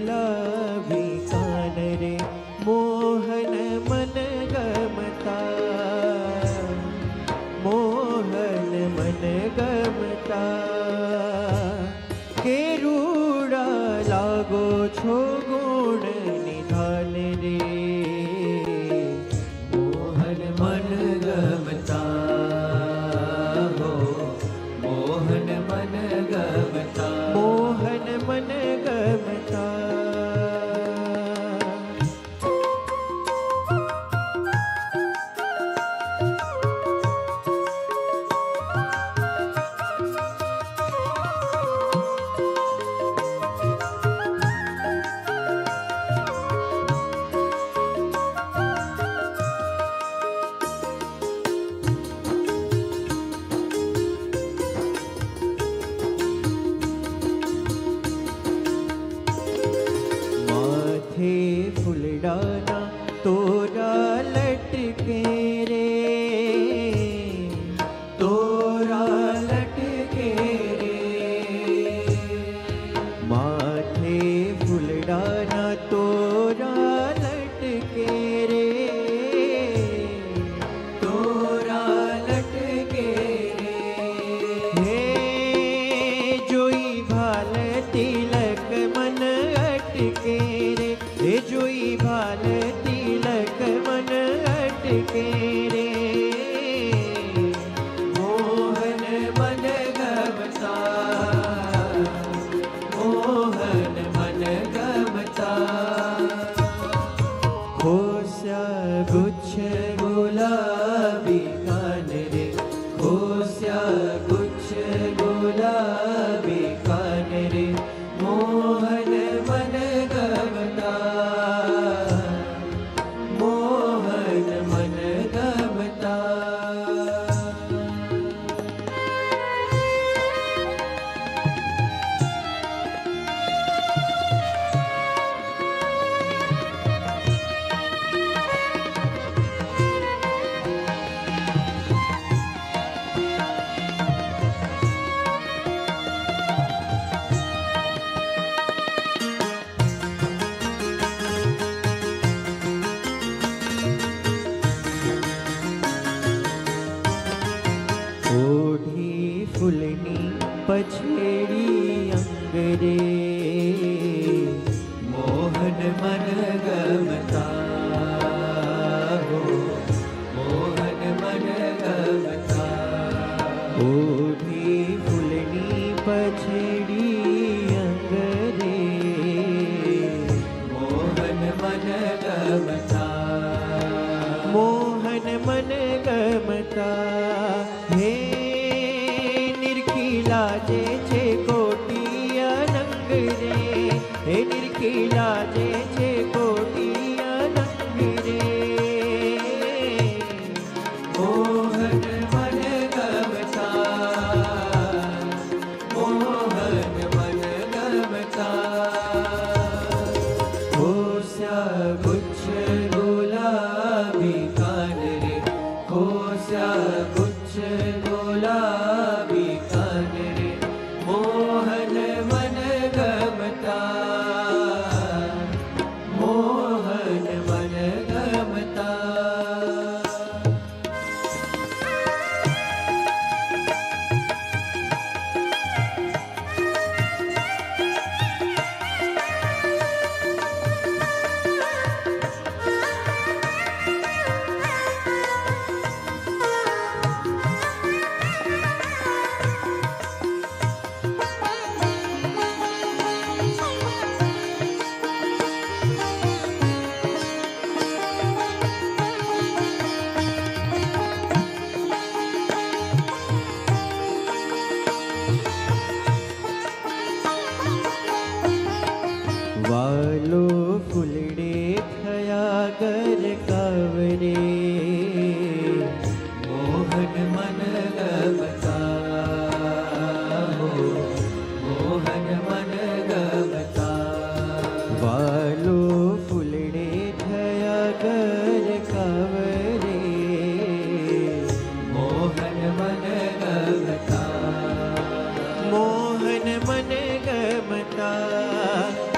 गुलाबी कान रे मोहन मन गमता, मोहन मन गमता। के रूड़ा लागो छो गुण निधान रे मोहन मन गमता हो, मोहन मन गमता, मोहन मन गमता। फुलडाना तोरा लटके रे, तोरा लटके रे। माथे फुलडाना तोरा लटके रे, तोरा लटके रे। हे जोई भाल तिलक मन अटके रे, हे जोई भाल तिलक मन अटके रे। मोहन मन गमता, मोहन मन गमता। खोस्या गुच्छ गुलाबी कान रे, खोस्या गुच्छ गुलाबी कान रे मोहन मन गमता, मोहन मन गमता। ओढ़ी फुलनी पछेड़ी अंगरे मोहन मन गमता हो, मोहन मन गमता। ओढ़ी फुलनी पछेड़ी अंगरे मोहन मन गमता, मोहन मन गमता। हे निरखीला जे छे कोटिया नंग रे, हे निरखीला जे छे कोटिया नंग रे। मोहन मन गमता, मोहन मन गमता। खोस्या गुच्छ गुलाबी कान रे, खोस्या गुच्छ गुलाबी कान रे मोहन मन गमता, मोहन मन गमता। वालो फुलड़े थया कर कवरे मोहन मन गमता हो, मोहन मन गमता। वालो फुलड़े थया कर कवरे मोहन मन गमता, मोहन मन गमता।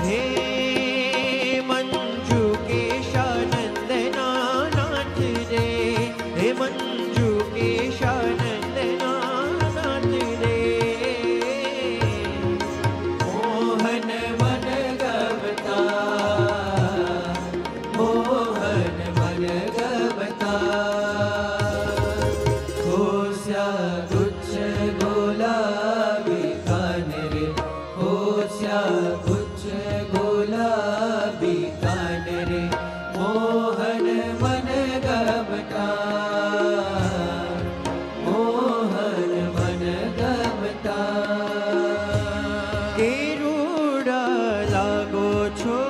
हे છો